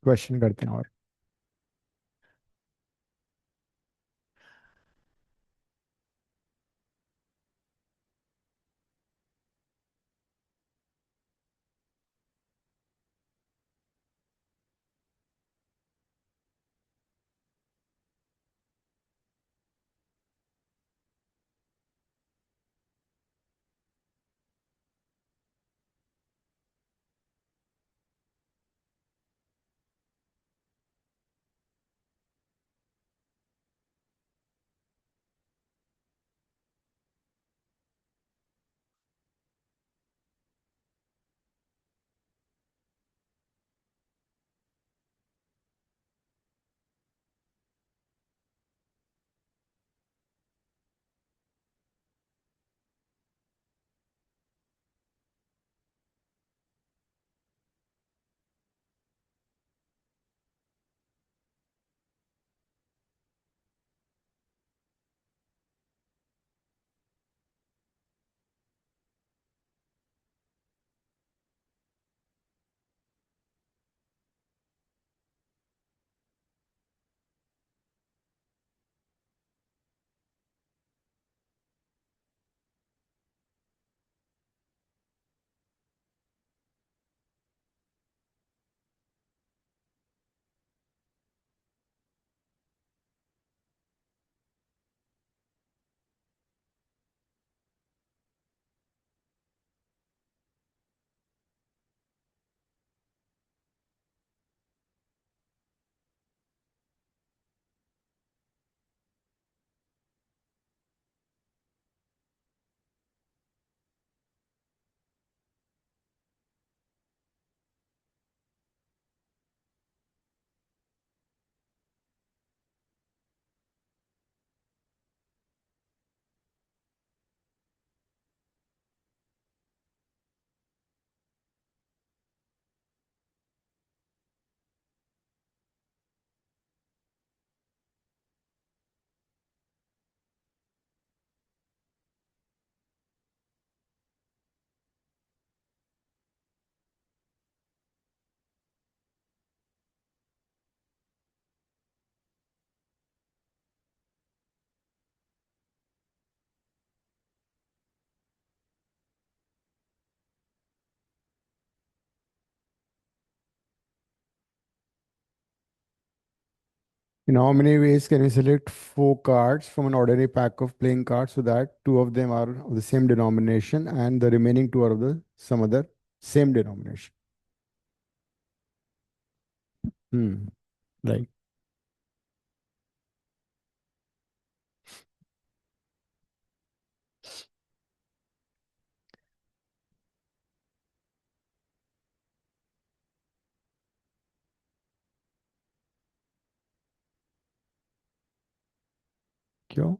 Question करते हैं और in how many ways can we select four cards from an ordinary pack of playing cards so that two of them are of the same denomination and the remaining two are of the some other same denomination? Hmm. Right. क्यों?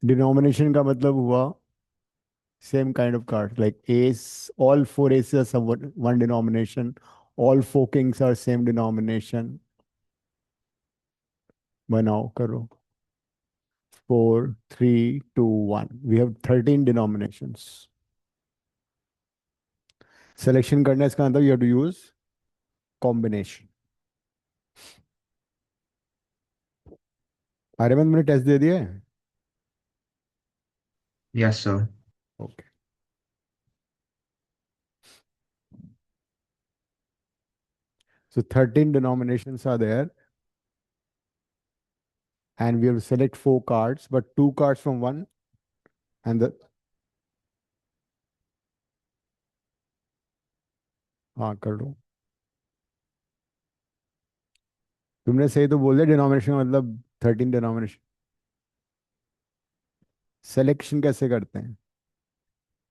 Denomination का मतलब हुआ same kind of card like ace, all four aces are somewhat one denomination, all four kings are same denomination. बनाओ करो. 4 3 2 1, we have 13 denominations. Selection करना है, इसका मतलब you have to use combination. Aryaman मैंने टेस्ट दे दिया है. Yes, sir. Okay. So 13 denominations are there and we have to select four cards but two cards from one and the. हाँ कर लो. तुमने सही तो बोल दिया, डिनोमिनेशन का मतलब 13 डिनोमिनेशन. सिलेक्शन कैसे करते हैं?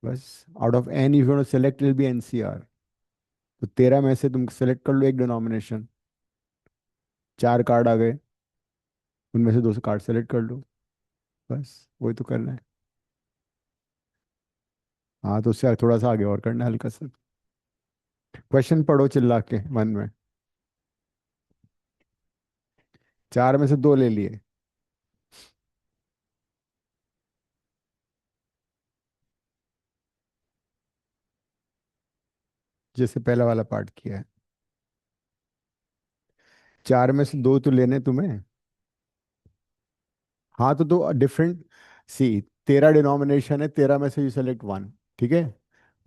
बस out of N if you select will be NCR. तो 13 में से तुम सेलेक्ट कर लो एक डिनोमिनेशन. चार कार्ड आ गए, उनमें से दो से कार्ड सेलेक्ट कर लो. बस वही तो करना है. हाँ तो उससे थोड़ा सा आगे और करना है हल्का सा. क्वेश्चन पढ़ो चिल्ला के मन में. चार में से दो ले लिए. जैसे पहला वाला पार्ट किया है. चार में से दो तो लेने तुम्हें। हाँ तो डिफरेंट। सी, तेरा डिनोमिनेशन है, तेरह में से यू सेलेक्ट वन। ठीक है।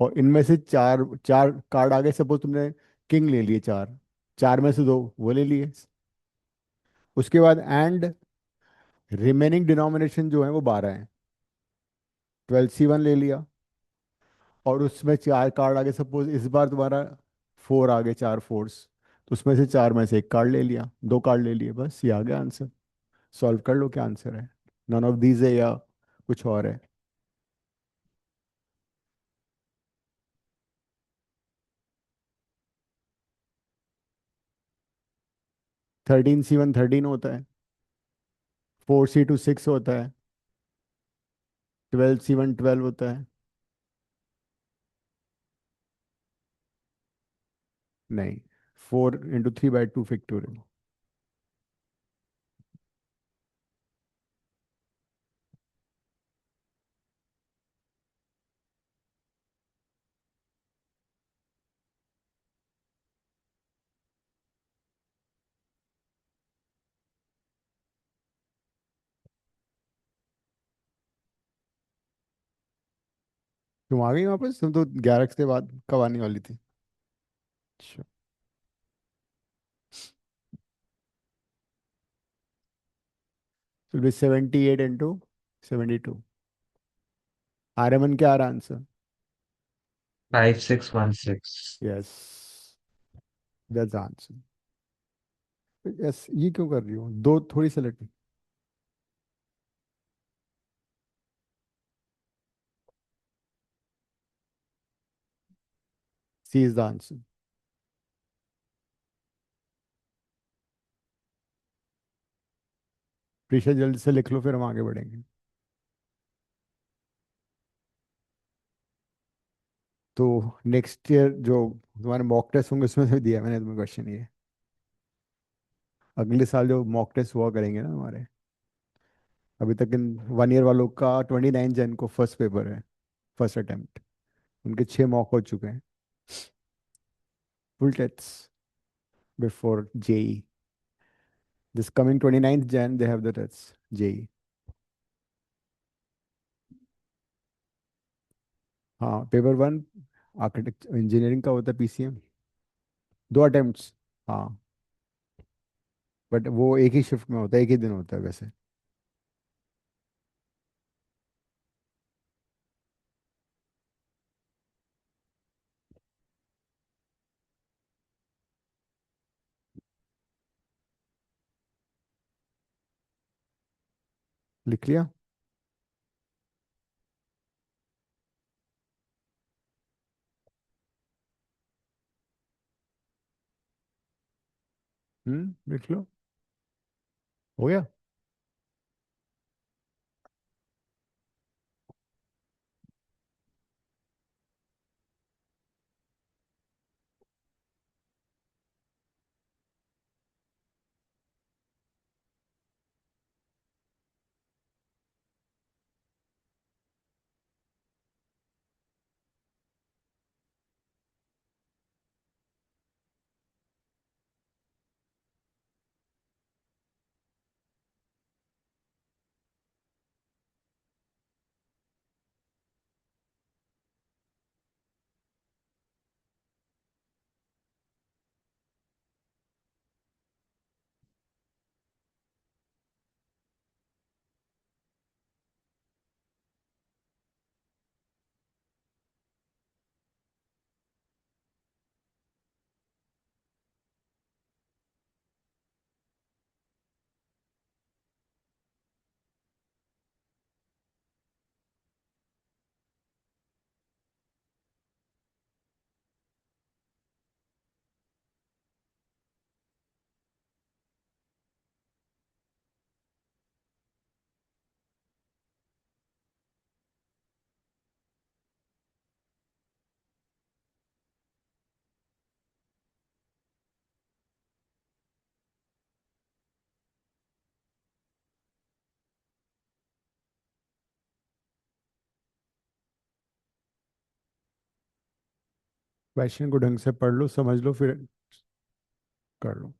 और इनमें से चार चार कार्ड आ गए, सपोज तुमने किंग ले लिए चार, चार में से दो वो ले लिए। उसके बाद एंड रिमेनिंग डिनोमिनेशन जो है वो बारह है, ट्वेल्व सी वन ले लिया। और उसमें चार कार्ड आ गए, सपोज इस बार तुम्हारा फोर आ गए, चार फोर्स, तो उसमें से चार में से एक कार्ड ले लिया, दो कार्ड ले लिए, बस ये आ गया आंसर। सॉल्व कर लो, क्या आंसर है? नन ऑफ दीज है या कुछ और है? 13 C1 13 होता है, 4 C2 6 होता है, 12 C1 12 होता है। नहीं, 4 × 3/2 फैक्टोरियल। तुम आ गई वापस? तुम तो 11 के बाद कब आने वाली थी? अच्छा। तो 78 × 72। आर्यमन क्या आ रहा answer? 5616। Yes, that's answer. Yes, ये क्यों कर रही हो? दो थोड़ी select. C is the answer. Prisha जल्दी से लिख लो, फिर हम आगे बढ़ेंगे। तो नेक्स्ट ईयर जो तुम्हारे मॉक टेस्ट होंगे उसमें से दिया है मैंने तुम्हें क्वेश्चन ये। अगले साल जो मॉक टेस्ट हुआ करेंगे ना हमारे, अभी तक इन 1 ईयर वालों का 29 जन को फर्स्ट पेपर है, फर्स्ट अटेम्प्ट। उनके 6 मॉक हो चुके हैं, full test before JEE. This coming 29 Jan they have the test JEE. हाँ, पेपर वन आर्किटेक्ट इंजीनियरिंग का होता है, पीसीएम। 2 अटेम्प्ट्स। हाँ, बट वो एक ही शिफ्ट में होता है, एक ही दिन होता है वैसे। लिख लिया? लिख लो। हो गया। क्वेश्चन को ढंग से पढ़ लो, समझ लो, फिर कर लो।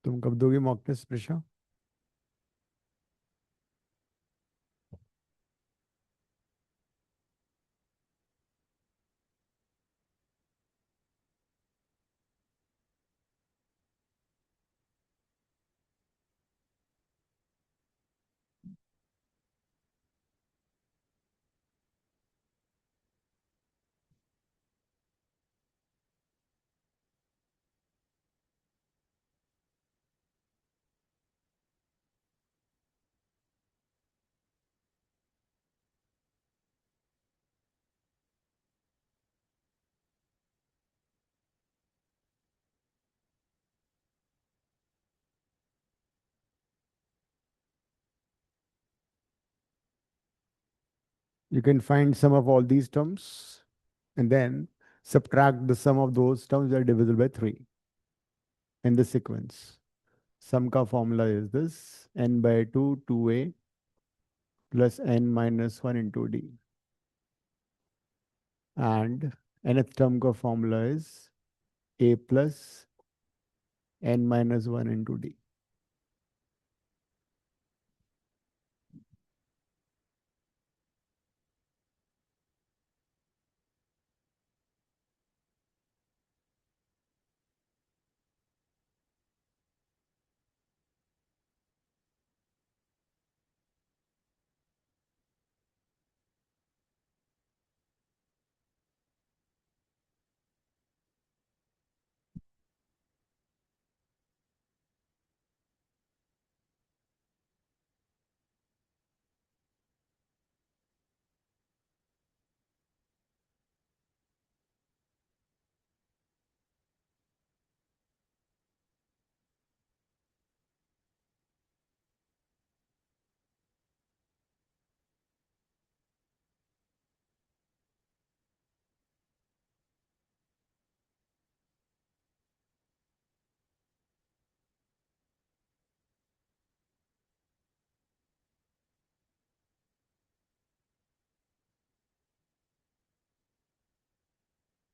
तुम कब दोगी mock test Prisha? You can find sum of all these terms and then subtract the sum of those terms that are divisible by 3 in this sequence. Sum ka formula is this: n by 2 2a plus n minus 1 into d. And nth term ka formula is a plus n minus 1 into d.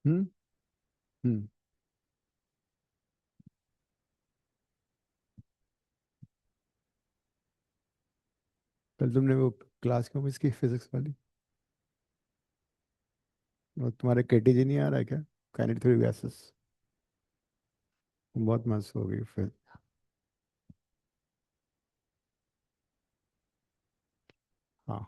Hmm? Hmm. कल तुमने वो class क्यों miss की physics वाली? वो तुम्हारे KTG नहीं आ रहा है क्या? Kinetic theory gases. बहुत मस्त हो गई फिर। हाँ।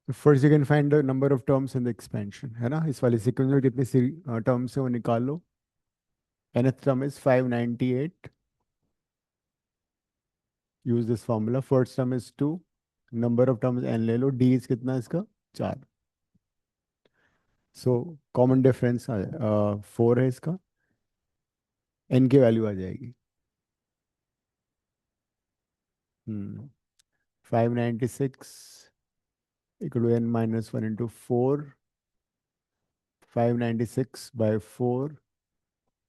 First you can find the number of terms in the expansion, है ना? इस वाले सीक्वेंस में कितनी टर्म्स है वो निकाल लो। nth term is 598. Use this formula. First term is 2, number of terms n ले लो, d इज कितना इसका? 4। सो कॉमन डिफरेंस 4 है इसका, n की वैल्यू आ जाएगी। 596 equal to n minus 1 into 4। 596 by 4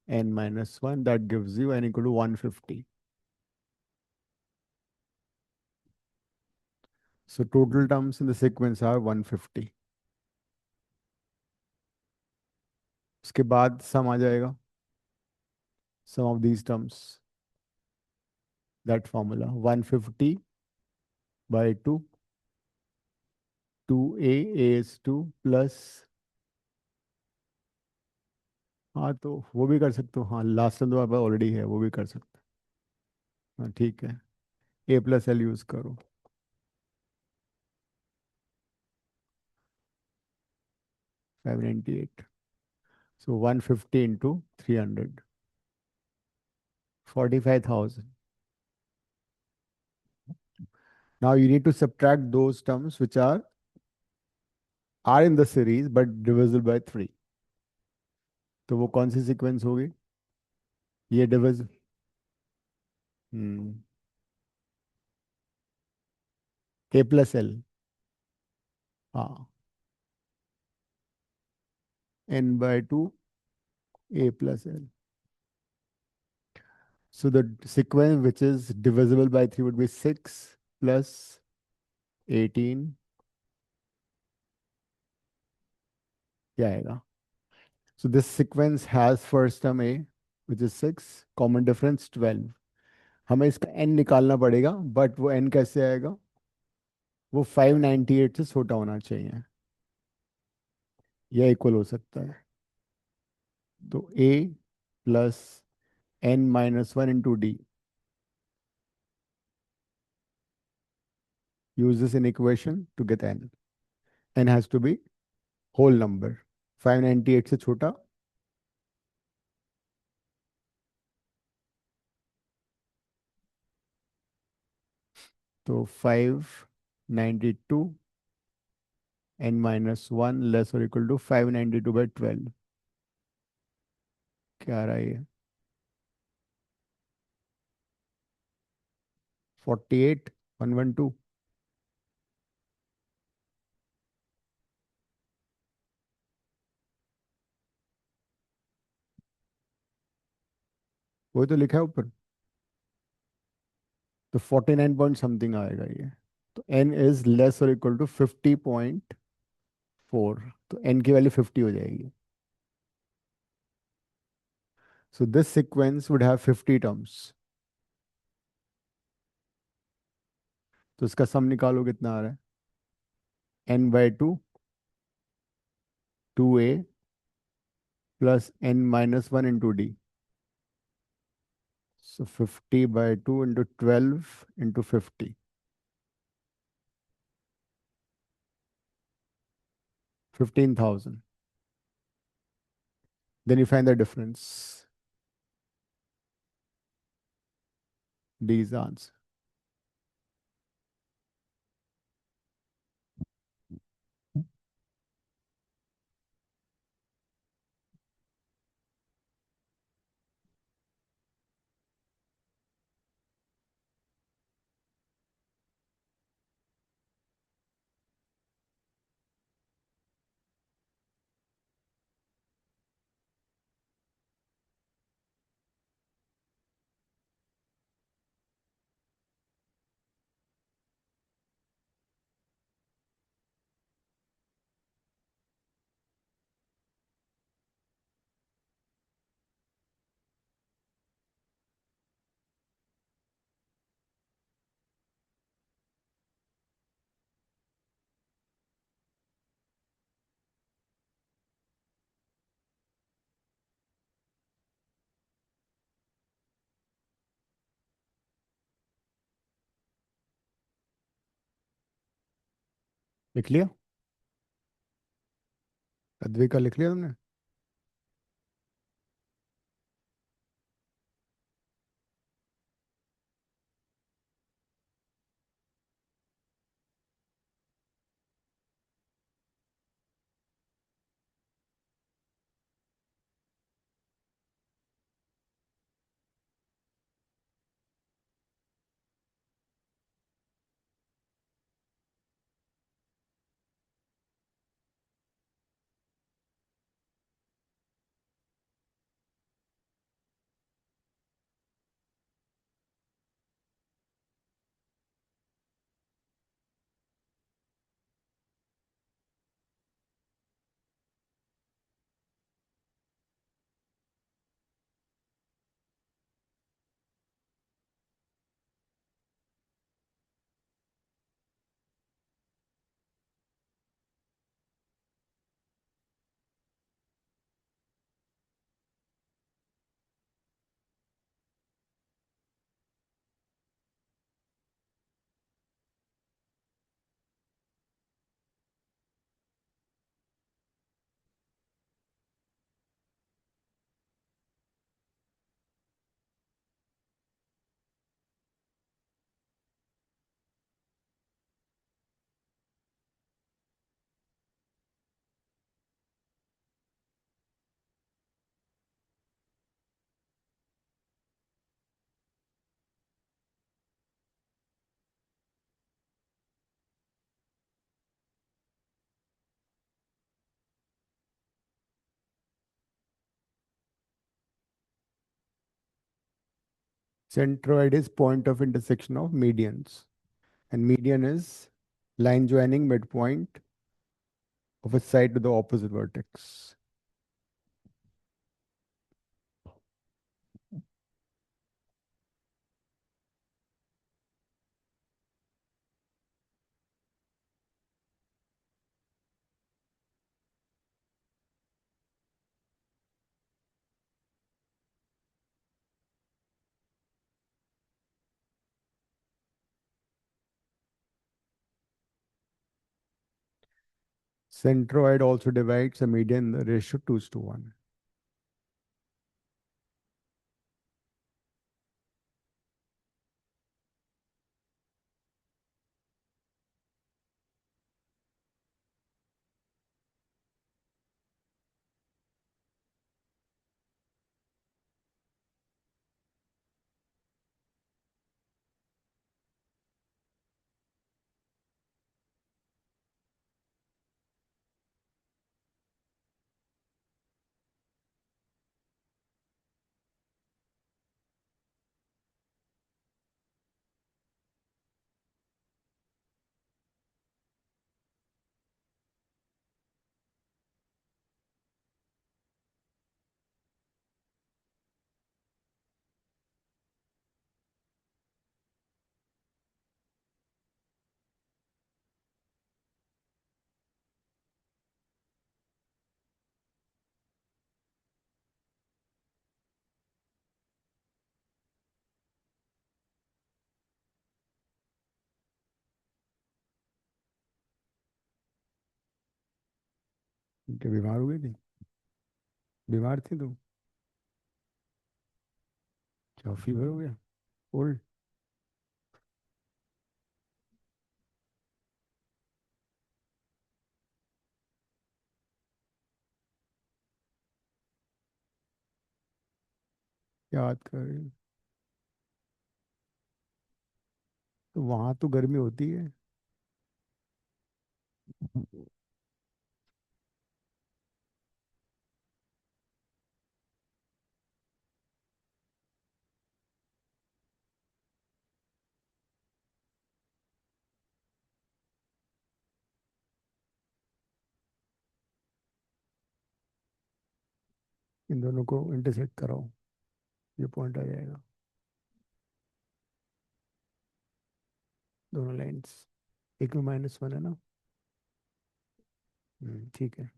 n minus 1, that gives you n equal to 150. So total terms in the sequence are 150। उसके बाद सम आ जाएगा, sum of these terms, that formula 150 by 2, 2a, a is 2 plus। हाँ तो वो भी कर सकते हो, हाँ लास्ट टर्म तो आप ऑलरेडी है, वो भी कर सकते हो। हाँ ठीक है, a प्लस एल यूज करो। 598, so 150 into 300, 45,000। Now you need to subtract those terms which are in the series but divisible by 3। तो वो कौन सी सीक्वेंस होगी? ये डिविज हम्म a प्लस एल। हाँ n/2 a plus l. So the sequence which is divisible by 3 would be 6 plus 18. क्या आएगा? So this sequence has first term a, which is 6, common difference 12. हमें इसका n निकालना पड़ेगा, but वो n कैसे आएगा? वो 598 से छोटा होना चाहिए, या इक्वल हो सकता है. तो a plus n-1 into D. use this in equation to get n. n has to be whole number. 598 से छोटा. तो 592 n-1 लेस और इक्वल टू 592/12. क्या आ रहा है ये? 48,112. वही तो लिखा है ऊपर. तो 49 पॉइंट समथिंग आएगा ये. तो n इज लेस और इक्वल टू 50.4. तो n की वैल्यू 50 हो जाएगी. So this sequence would have 50 terms. तो इसका सम निकालो, कितना आ रहा है? n/2 2a plus n-1 into D. So 50/2 into 12 into 50. 15,000. Then you find the difference. D is the answer. लिख लिया? अद्विका लिख लिया तुमने? Centroid is point of intersection of medians, and median is line joining midpoint of a side to the opposite vertex. Centroid also divides a median in the ratio 2:1. क्या बीमार हो गई थी? बीमार थी तू? क्या फीवर हो गया? कोल्ड? याद कर रही हूँ। तो वहां तो गर्मी होती है। इन दोनों को इंटरसेक्ट कराओ, ये पॉइंट आ जाएगा। दोनों लाइंस, एक में -1 है ना? ठीक है।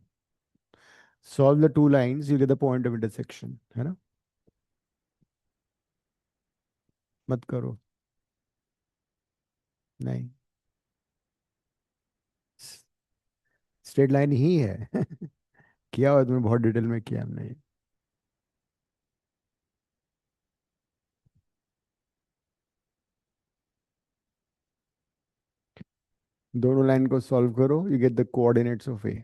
Solve the two lines, you get the point of intersection, है ना? मत करो। नहीं, स्ट्रेट लाइन ही है। किया हुआ तुमने, बहुत डिटेल में किया हमने। दोनों लाइन को सॉल्व करो, you get the coordinates of A.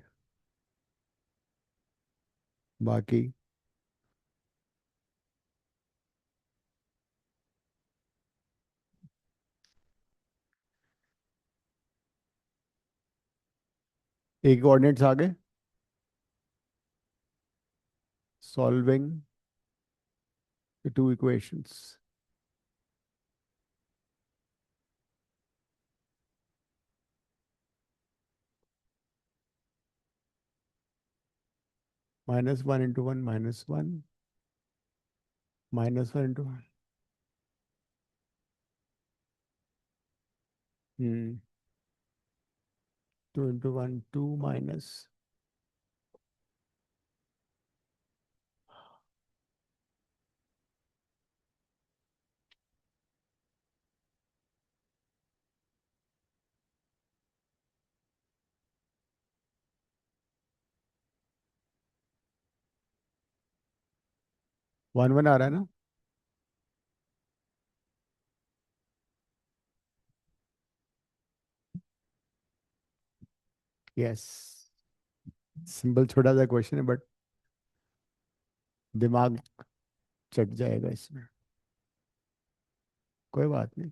बाकी ए के कोऑर्डिनेट्स आ गए। Solving the two equations. -1 × 1 -1, -1 × 1। 2 × 1 2 minus 1 1 आ रहा है ना? यस। सिंपल छोटा सा क्वेश्चन है, बट दिमाग चट जाएगा इसमें। कोई बात नहीं।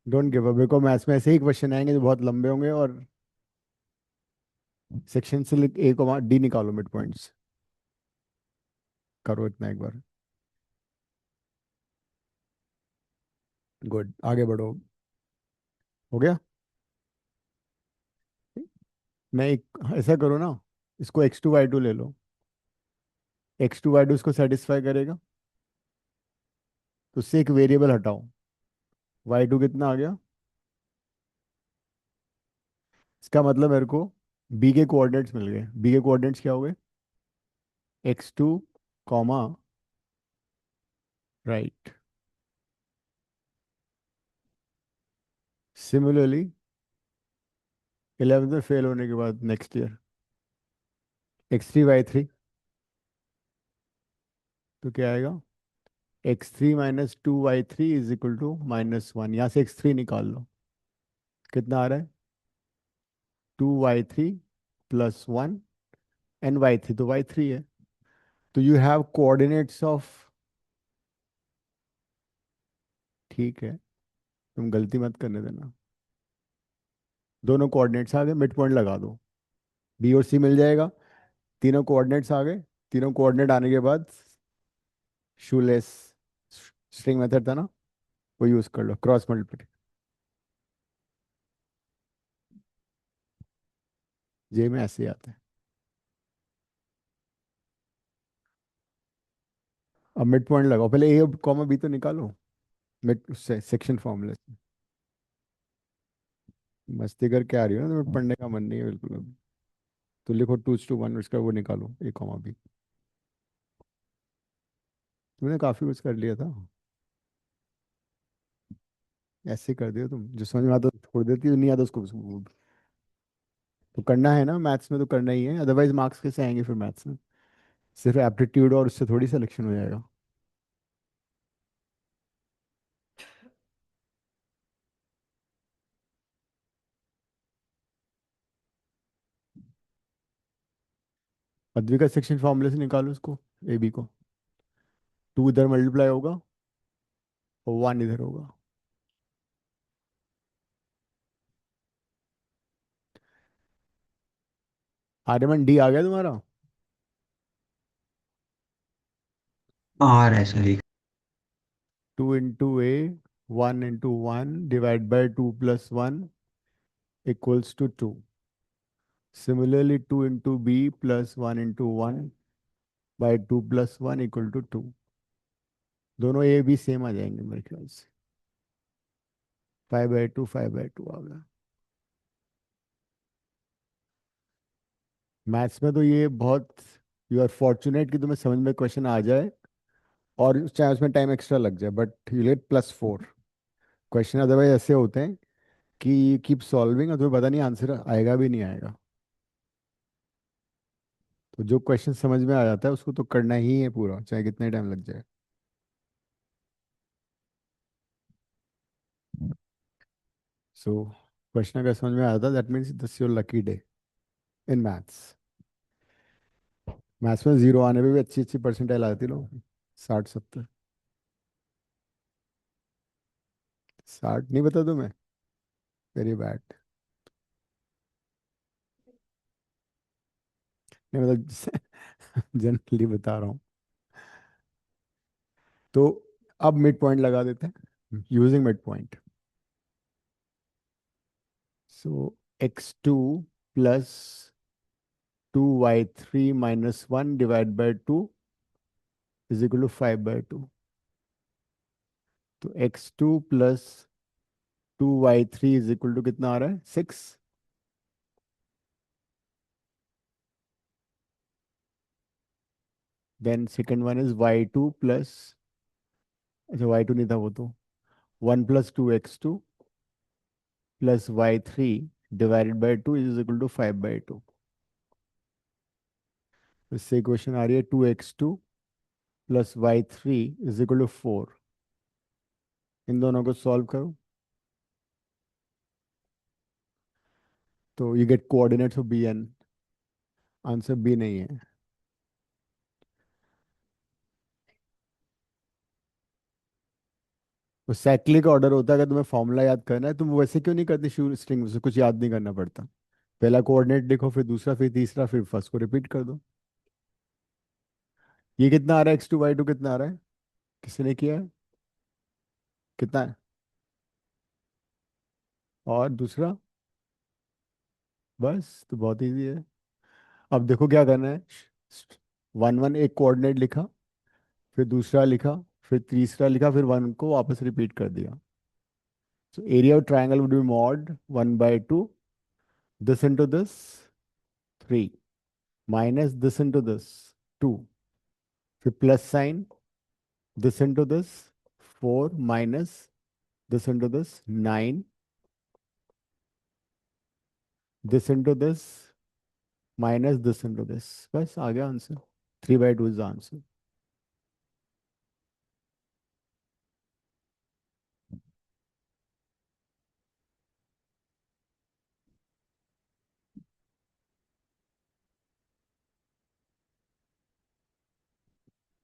डोंट गिव अप, देखो मैथ्स में ऐसे ही क्वेश्चन आएंगे जो बहुत लंबे होंगे, और सेक्शन से ए को डी निकालो मिड पॉइंट्स। करो इतना एक बार। गुड, आगे बढ़ो। हो गया। मैं एक ऐसा करो ना, इसको x2 y2 ले लो। x2 y2 इसको सेटिस्फाई करेगा, तो उससे एक वेरिएबल हटाओ। y2 कितना आ गया? इसका मतलब मेरे को b के कोऑर्डिनेट्स मिल गए। b के कोऑर्डिनेट्स क्या हो गए? x2 comma, right. Similarly 11th में फेल होने के बाद नेक्स्ट ईयर, x3 y3, तो क्या आएगा? x3 - 2 y3 is equal to -1। यहाँ से x3 निकाल लो। कितना आ रहा है? 2 y3 प्लस 1, एंड y3 तो y3 है। तो यू हैव कोऑर्डिनेट्स ऑफ, ठीक है, तुम गलती मत करने देना। दोनों कोऑर्डिनेट्स आ गए, मिड पॉइंट लगा दो। बी और सी मिल जाएगा। तीनों कोऑर्डिनेट्स आ गए। तीनों कोऑर्डिनेट आने के बाद शूलेस स्ट्रिंग मेथड था ना, वो यूज कर लो, क्रॉस मल्टीप्लिकेशन। जे में ऐसे ही आता है। अब मिड पॉइंट लगाओ, पहले ए कॉमा बी तो निकालो मिड से सेक्शन फॉर्मूले से। मस्ती करके आ रही हो ना, तुम्हें पढ़ने का मन नहीं है बिल्कुल अब। तो लिखो 2:1, उसका वो निकालो ए कॉमा बी। तुमने काफी कुछ कर लिया था। ऐसे कर दियो तुम, जो समझ में आता है तो छोड़ देती हो, नहीं आता उसको तो करना है ना, मैथ्स में तो करना ही है, अदरवाइज मार्क्स कैसे आएंगे फिर मैथ्स में? सिर्फ एप्टीट्यूड और उससे थोड़ी सिलेक्शन हो जाएगा। अद्विका सेक्शन फॉर्मूले से निकालो उसको, ए बी को। 2 इधर मल्टीप्लाई होगा और 1 इधर होगा। आर्यमन डी आ गया तुम्हारा? और ऐसा ही। 2 × a, 1 × 1 divide by 2 + 1 equals to 2। Similarly 2 × b plus 1 × 1 by 2 + 1 equal to 2। दोनों ए बी सेम आ जाएंगे मेरे ख्याल से। 5/2, 5/2 आ गया। मैथ्स में तो ये बहुत, यू आर फॉर्चुनेट कि तुम्हें समझ में क्वेश्चन आ जाए, और चाहे उसमें टाइम एक्स्ट्रा लग जाए, but you get +4। Question otherwise ऐसे होते हैं कि कीप सॉल्विंग और तुम्हें पता नहीं आंसर आएगा भी नहीं आएगा। तो जो क्वेश्चन समझ में आ जाता है उसको तो करना ही है पूरा, चाहे कितना टाइम लग जाए। सो क्वेश्चन अगर समझ में आता है, that means this your lucky day in maths. Maths में जीरो आने पे भी अच्छी अच्छी परसेंटाइल आती लोग, 60 70। 60 नहीं बता तुम्हें? Very bad. नहीं मतलब जनरली बता रहा हूँ। तो अब मिड पॉइंट लगा देते हैं using midpoint. So x2 plus 2 y3 - 1 divide by 2 is equal to 5/2। तो x2 plus 2 y3 is equal to कितना आ रहा है? 6। Then second one is y2 plus, अच्छा y2 नहीं था वो तो, 1 + 2 x2 plus y3 divided by 2 is equal to 5/2। इससे इक्वेशन आ रही है 2x2 plus y3 is equal to 4। इन दोनों को सॉल्व करो, तो you get coordinates of B N. Answer B नहीं है। वो साइक्लिक ऑर्डर होता है, अगर तुम्हें फॉर्मूला याद करना है तुम वैसे क्यों नहीं करते, शुरू स्ट्रिंग से कुछ याद नहीं करना पड़ता। पहला कोऑर्डिनेट लिखो, फिर दूसरा, फिर तीसरा, फिर फर्स्ट को रिपीट कर दो। ये कितना आ रहा है? x2 y2 कितना आ रहा है? किसने किया है? कितना है? और दूसरा? बस तो बहुत इजी है। अब देखो क्या करना है। वन वन एक कोऑर्डिनेट लिखा, फिर दूसरा लिखा, फिर तीसरा लिखा, फिर वन को वापस रिपीट कर दिया। So area of triangle would be mod 1 by 2, this into this 3, minus this into this 2, फिर plus sign, this into this 4, minus this into this 9, this into this minus this into this, बस आ गया answer. 3 by 2 is the answer।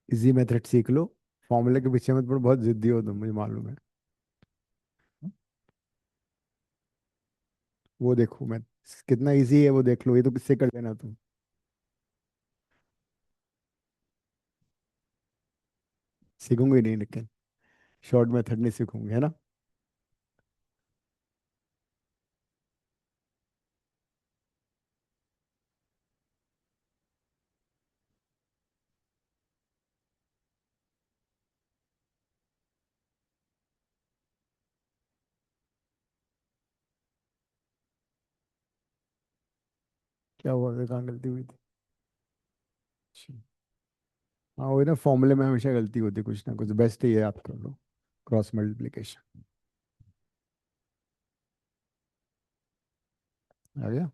Easy method सीख लो, फॉर्मूले के पीछे मत पड़ो, बहुत जिद्दी हो तुम, मुझे मालूम है। वो देखो मैं, कितना इजी है वो देख लो, ये तो किससे कर लेना तुम। सीखूंगी नहीं लेकिन, शॉर्ट मेथड नहीं सीखूंगी, है ना। क्या हुआ था, कहाँ गलती हुई थी? अच्छा। हाँ वही ना, फॉर्मूले में हमेशा गलती होती है कुछ ना कुछ, बेस्ट ही है आप कर लो, क्रॉस मल्टीप्लिकेशन। आ गया।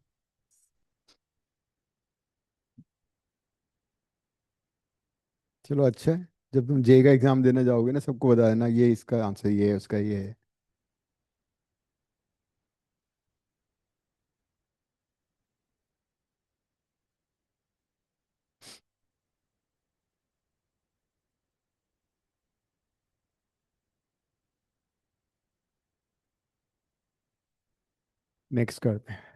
चलो अच्छा है, जब तुम जे का एग्जाम देने जाओगे ना, सबको बता देना ये इसका आंसर ये है, उसका ये है। नेक्स्ट करते हैं।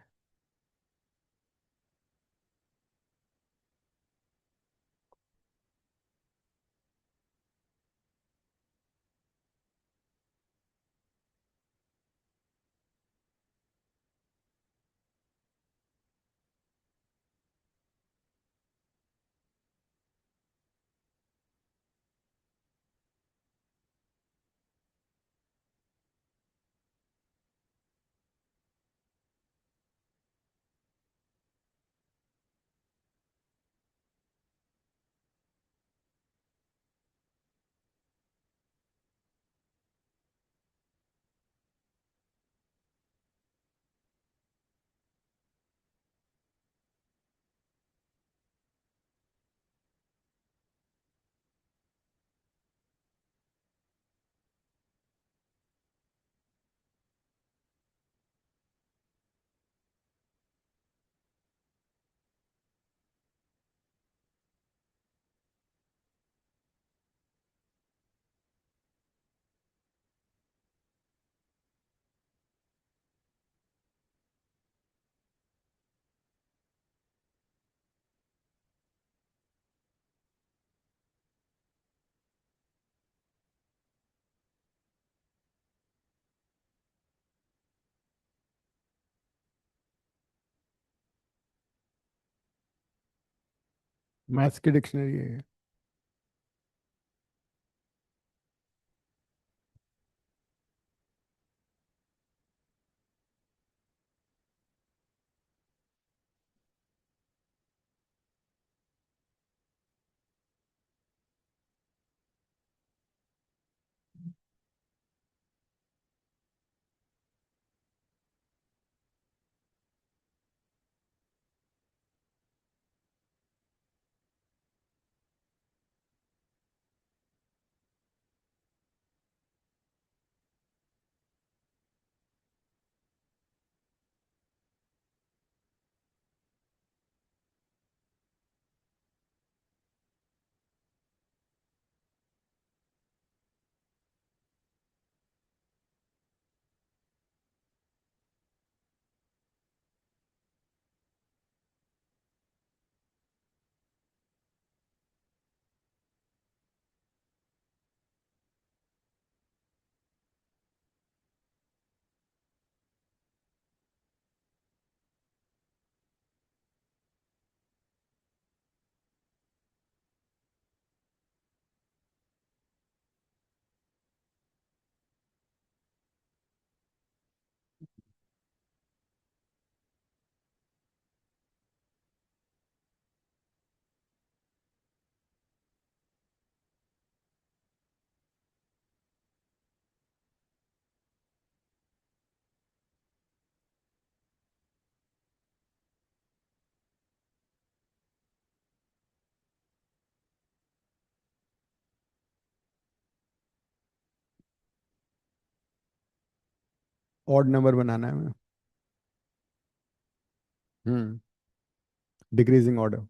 मैथ्स की डिक्शनरी है। ऑड नंबर बनाना है हमें। हम्म। Decreasing order.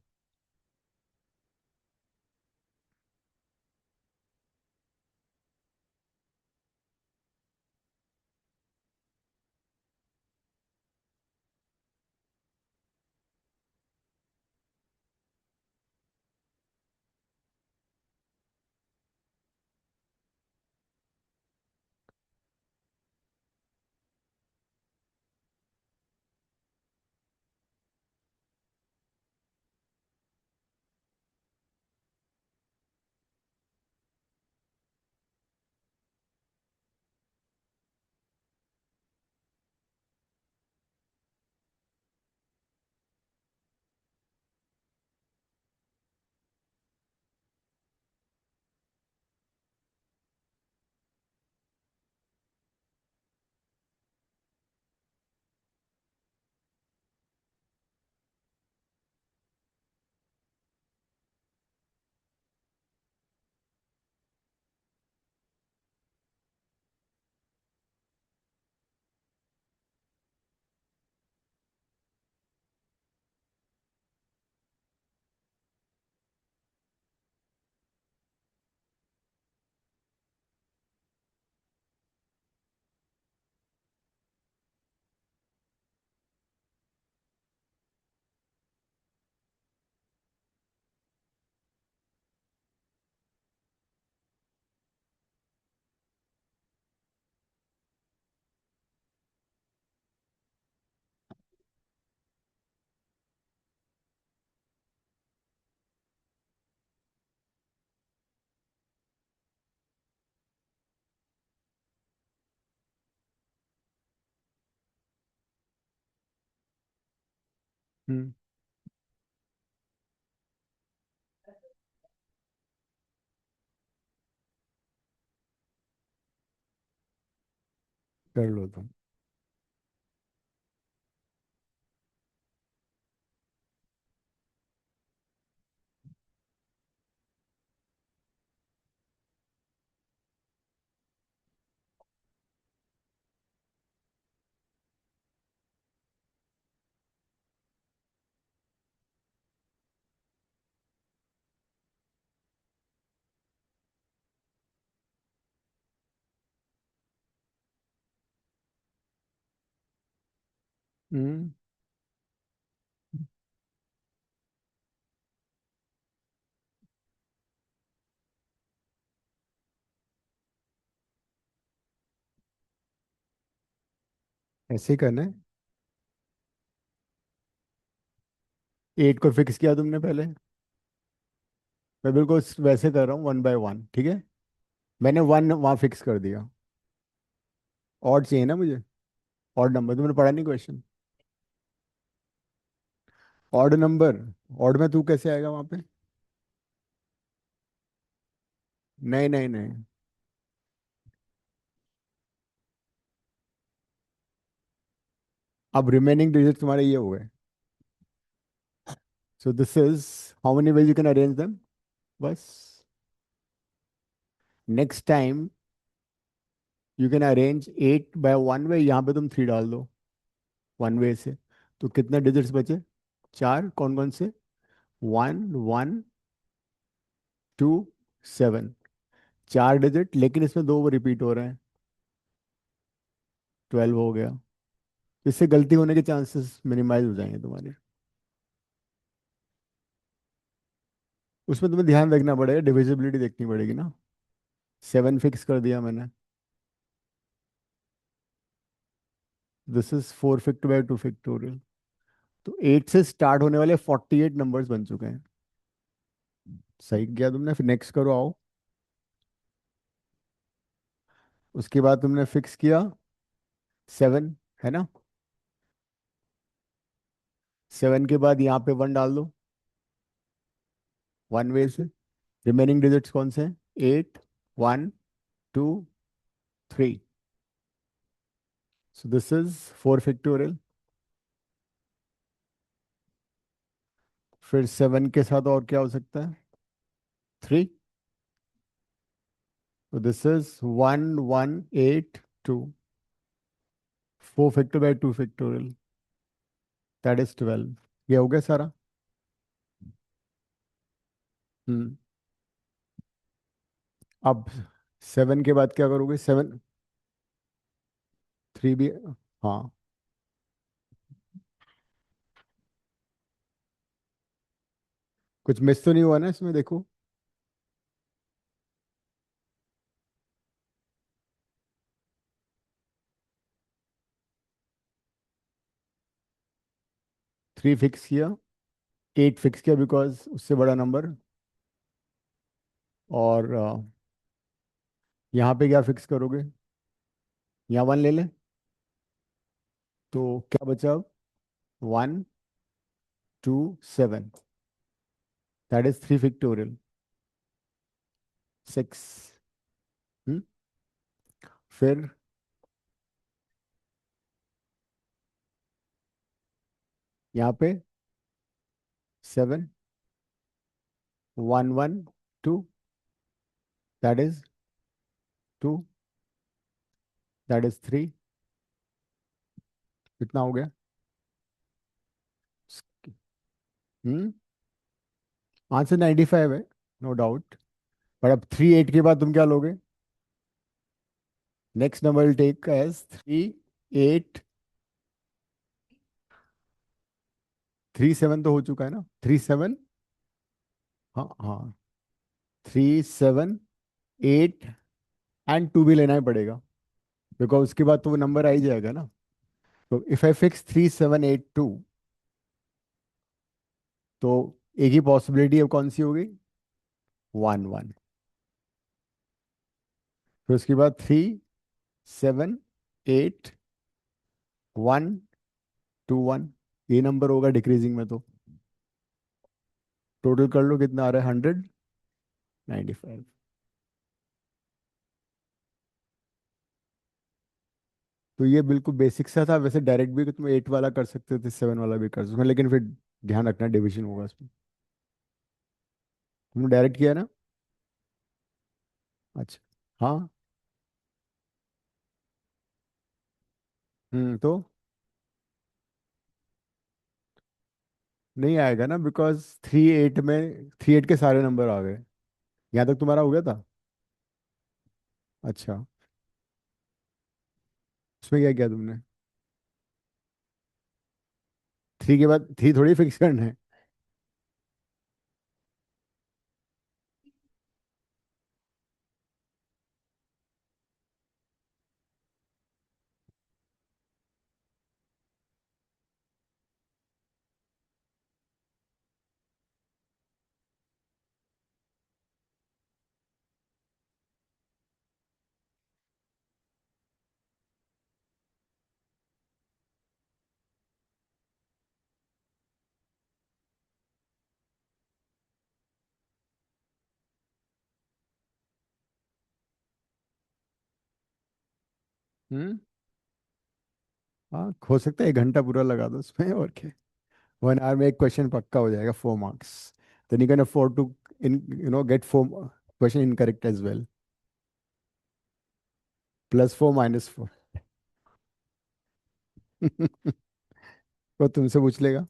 हम्म। कर लो तुम। हम्म। ऐसे ही करना है। 8 को फिक्स किया तुमने पहले। मैं बिल्कुल वैसे कर रहा हूँ, 1 बाय 1, ठीक है। मैंने 1 वहाँ फिक्स कर दिया। ऑड चाहिए ना मुझे। ऑड नंबर तुमने पढ़ा नहीं क्वेश्चन। Odd number. ऑड में तू कैसे आएगा वहाँ पे। नहीं नहीं नहीं। अब रिमेनिंग डिजिट तुम्हारे ये हो गए। So this is how many ways you can arrange them. बस। Next time you can arrange 8 by 1 way, यहाँ पे तुम 3 डाल दो 1 वे से। तो कितने डिजिट्स बचे। 4, कौन कौन से। 1 1 2 7। 4 डिजिट, लेकिन इसमें 2 रिपीट हो रहे हैं। 12 हो गया। इससे गलती होने के चांसेस मिनिमाइज हो जाएंगे तुम्हारे। उसमें तुम्हें ध्यान रखना पड़ेगा, डिविजिबिलिटी देखनी पड़ेगी ना। 7 फिक्स कर दिया मैंने। दिस इज 4 फैक्टोरियल तो 8 से स्टार्ट होने वाले 48 नंबर्स बन चुके हैं। सही किया तुमने, फिर नेक्स्ट करो आओ। उसके बाद तुमने फिक्स किया 7, है ना। 7 के बाद यहाँ पे 1 डाल दो 1 वे से। रिमेनिंग डिजिट्स कौन से हैं। 8 1 2 3। सो दिस इज 4 फैक्टोरियल। फिर 7 के साथ और क्या हो सकता है। 3। तो this is 1 1 8 2। Four factor by two factorial, that is 12। ये हो गया सारा। हम्म। अब 7 के बाद क्या करोगे? 7, 3 भी। हाँ। कुछ मिस तो नहीं हुआ ना इसमें, देखो। 3 फिक्स किया, 8 फिक्स किया बिकॉज उससे बड़ा नंबर। और यहाँ पे क्या फिक्स करोगे? यहाँ 1 ले लें, तो क्या बचा अब? 1 2 7, दैट इज 3 फैक्टोरियल। 6। फिर यहाँ पे 7, 1 1 2, दैट इज 2, दैट इज 3। कितना हो गया? हम्म। आंसर 95 है, नो डाउट। पर अब 3 8 के बाद तुम क्या लोगे? Next number will take as 3 8। 3 7 तो हो चुका है ना, 3 7। हाँ हाँ। 3 7 8 एंड 2 भी लेना ही पड़ेगा, बिकॉज उसके बाद तो वो नंबर आ ही जाएगा ना। तो इफ आई फिक्स 3 7 8 2, तो एक ही पॉसिबिलिटी अब कौन सी होगी? 1 1। फिर उसके बाद 3 7 8 1 2 1, ये नंबर होगा डिक्रीजिंग में। तो टोटल कर लो कितना आ रहा है? 195। तो ये बिल्कुल बेसिक सा था। वैसे डायरेक्ट भी तुम 8 वाला कर सकते थे, 7 वाला भी कर सकते थे, लेकिन फिर ध्यान रखना डिवीजन होगा इसमें। तुमने डायरेक्ट किया ना? अच्छा। हाँ। तो नहीं आएगा ना, बिकॉज 3 8 के सारे नंबर आ गए। यहाँ तक तुम्हारा हो गया था। अच्छा। उसमें क्या किया तुमने? 3 के बाद 3 थोड़ी फिक्स करना है। हम्म। हाँ, हो सकता है 1 घंटा पूरा लगा दो उसमें, और क्या। 1 आवर में एक क्वेश्चन पक्का हो जाएगा, 4 marks. Then you can afford to in get 4 question incorrect as well. +4 -4। वो तुमसे पूछ लेगा।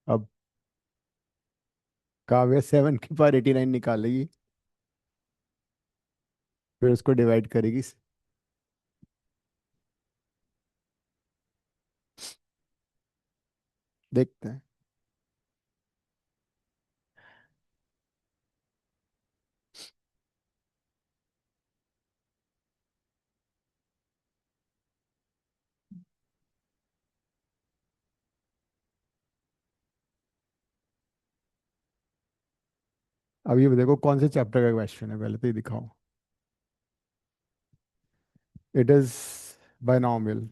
अब काव्या 7 के बाद 89 निकालेगी, फिर उसको डिवाइड करेगी। देखते हैं। अब ये देखो कौन से चैप्टर का क्वेश्चन है, पहले तो ये दिखाओ। It is binomial.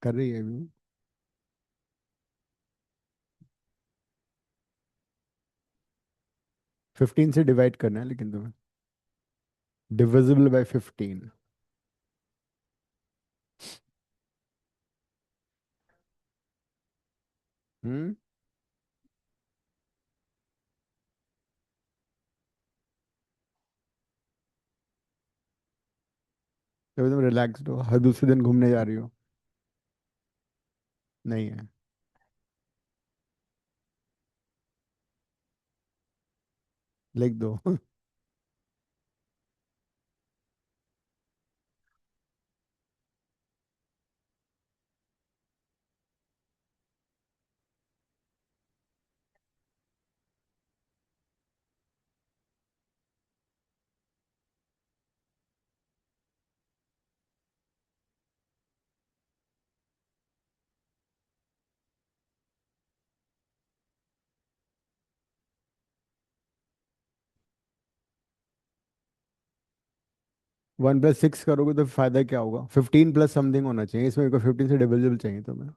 कर रही है अभी। 15 से डिवाइड करना है लेकिन तुम्हें, डिविजिबल बाय 15। हम्म। तो तुम रिलैक्स्ड हो, हर दूसरे दिन घूमने जा रही हो। नहीं है। लिख दो। 1+6 करोगे तो फायदा क्या होगा? 15 प्लस समथिंग होना चाहिए इसमें, को 15 से डिविजिबल चाहिए तुम्हें।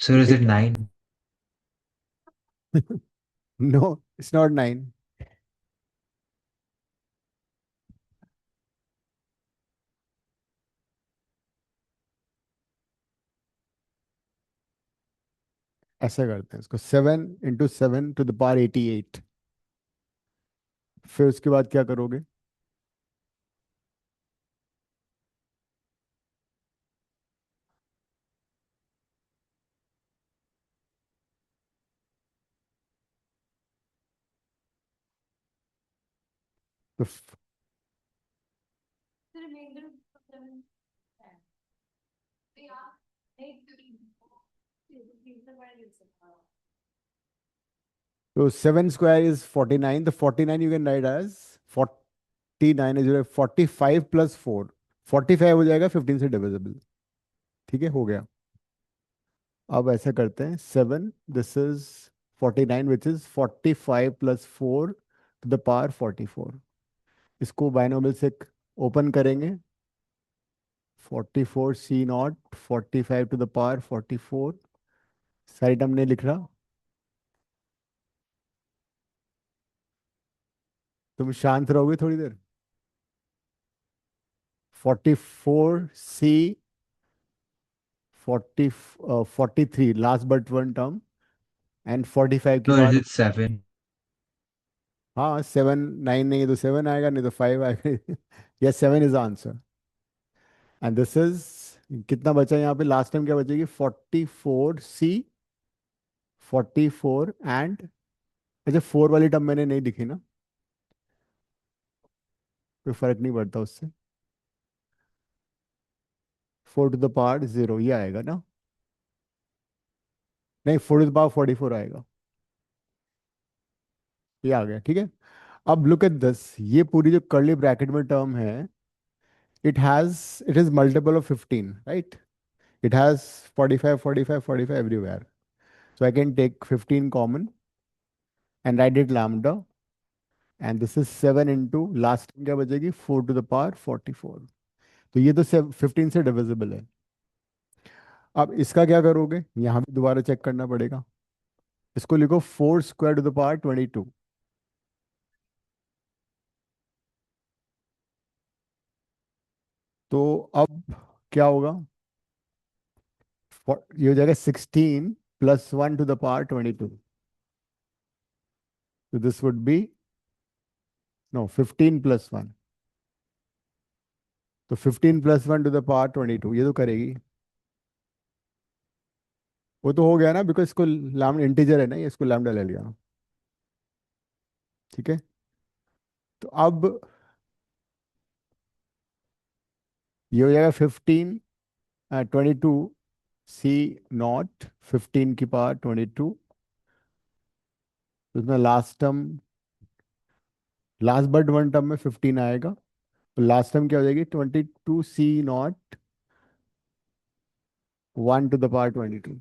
Sir is it 9? No, it's not 9। ऐसा करते हैं इसको, 7 × 7 to the power 88। फिर उसके बाद क्या करोगे? तो तो 7 square is 49, the 49 you can write as 49 is 45 + 4, 45 हो जाएगा 15 से डिविजिबल। ठीक है, हो गया। अब ऐसा करते हैं, 7, this is 49 which is 45 + 4 to the power 44। इसको बाइनोमियल से ओपन करेंगे। 44 C0 45 to the power 44। सारी टर्म नहीं लिख रहा। तुम शांत रहोगे थोड़ी देर? 44 C 43 last but one term, and 45 के नो इज बाद। इट 7? हाँ, 7, 9 नहीं है तो 7 आएगा, नहीं तो 5 आएगा। Yes, 7 is answer. And this is, कितना बचा यहाँ पे? लास्ट टाइम क्या बचेगी? 44 C 44 एंड, अच्छा 4 वाली टर्म मैंने नहीं लिखी ना, कोई फर्क नहीं पड़ता उससे। 4 to the power 0 ये आएगा ना? नहीं, 4 to the power 44 आएगा। ये आ गया, ठीक है। अब लुक एट दिस, ये पूरी जो कर्ली ब्रैकेट में टर्म है, it is multiple of 15, right? It has 45 45 45 everywhere. So I can take 15 common and write it lambda, and this is 7 into last में क्या बचेगी? 4 to the power 44। तो ये तो 15 से डिविजिबल है। अब इसका क्या करोगे? यहाँ भी दोबारा चेक करना पड़ेगा। इसको लिखो 4 square to the power 22। तो अब क्या होगा? ये हो जाएगा 16 + 1 to the power 22। तो दिस वुड बी, नो, 15 + 1। तो 15 + 1 to the power 22 ये तो करेगी। वो तो हो गया ना, बिकॉज इसको लैम्डा इंटीजर है ना ये, इसको लैम्डा ले लिया। ठीक है। तो अब ये हो जाएगा 15 22 C0 15 की पावर 22। उसमें last term, last but one term में 15 आएगा, तो लास्ट टर्म क्या हो जाएगी? 22 C0 1 to the power 22।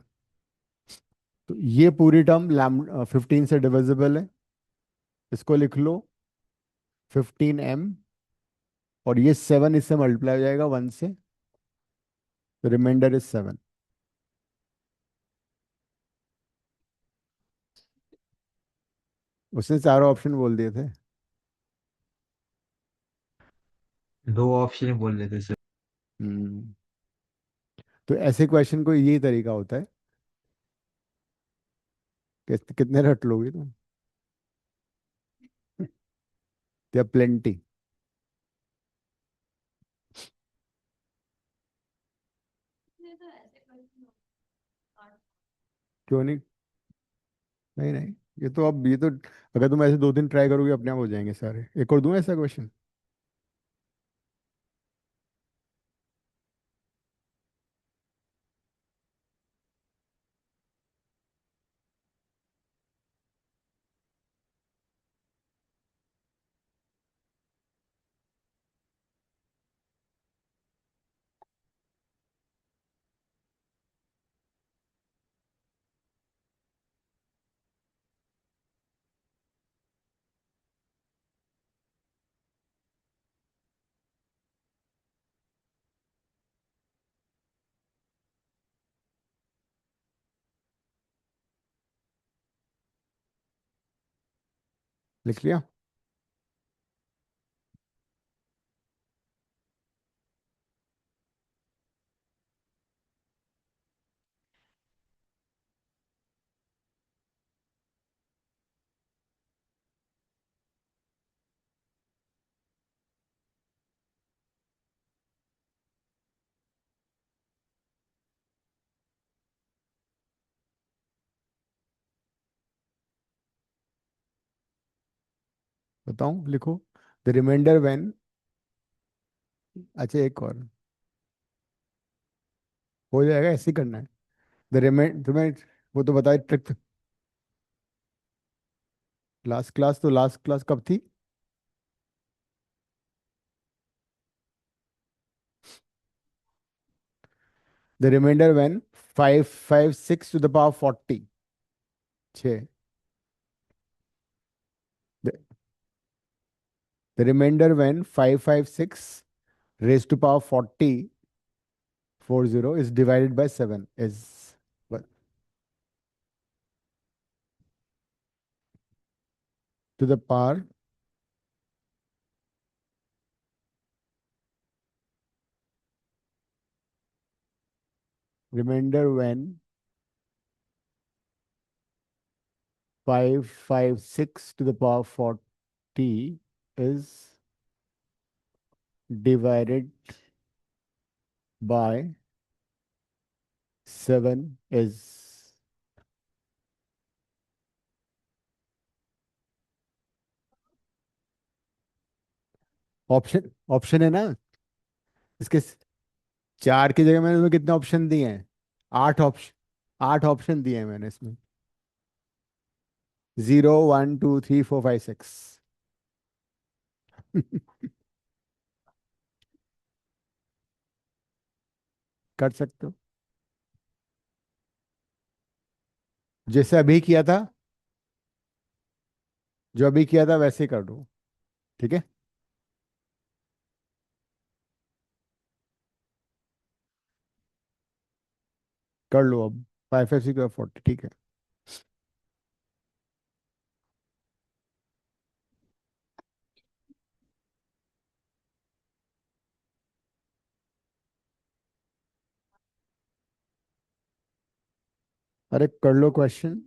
तो ये पूरी टर्म लैम 15 से डिविजिबल है, इसको लिख लो 15m, और ये 7 इससे मल्टीप्लाई हो जाएगा 1 से, तो रिमाइंडर इज 7। उसने चारों ऑप्शन बोल दिए थे। दो ऑप्शन बोल रहे थे सर। हम्म। तो ऐसे क्वेश्चन को यही तरीका होता है कि कितने रट लोगे तुम। They are plenty. क्यों नहीं? नहीं नहीं, ये तो अब ये तो अगर तुम ऐसे 2 दिन ट्राई करोगे अपने आप हो जाएंगे सारे। एक और दूं ऐसा क्वेश्चन? लिख लिया? बताऊं? लिखो द रिमाइंडर व्हेन। अच्छा एक और हो जाएगा, ऐसे ही करना है। द रिमाइंड तुम्हें वो तो बताए ट्रिक। लास्ट क्लास कब थी? The remainder when 556 to the power 40। 6। The remainder when 556 raised to power 40 40 is divided by 7 is what? To the power. Remainder when 556 to the power 40 is divided by 7 is। Option option है ना इसके। 4 की जगह मैंने तुम्हें कितने option दिए हैं? 8 ऑप्शन। 8 ऑप्शन दिए हैं मैंने इसमें। 0 1 2 3 4 5 6। कर सकते हो, जैसे अभी किया था। जो अभी किया था वैसे ही कर दो। ठीक है। कर लो अब। 5 5 6 40, ठीक है। अरे कर लो क्वेश्चन।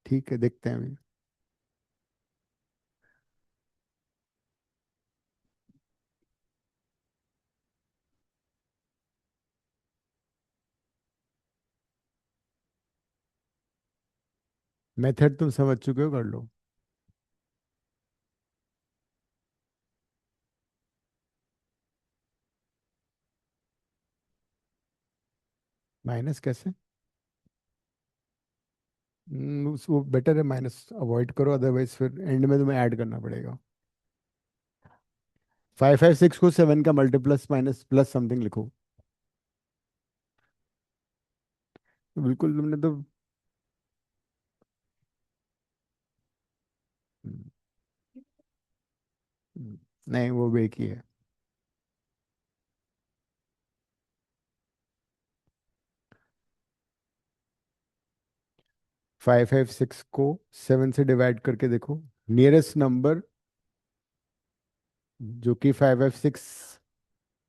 ठीक है, देखते हैं अभी। मेथड तुम समझ चुके हो, कर लो। माइनस कैसे? वो बेटर है, माइनस अवॉइड करो, अदरवाइज फिर एंड में तुम्हें ऐड करना पड़ेगा। 5 5 6 को 7 का मल्टीप्लस माइनस प्लस समथिंग लिखो। बिल्कुल तुमने तो। हम्म, नहीं वो भी एक ही है। 5 5 6 को 7 से डिवाइड करके देखो, नियरेस्ट नंबर जो कि 5 5 6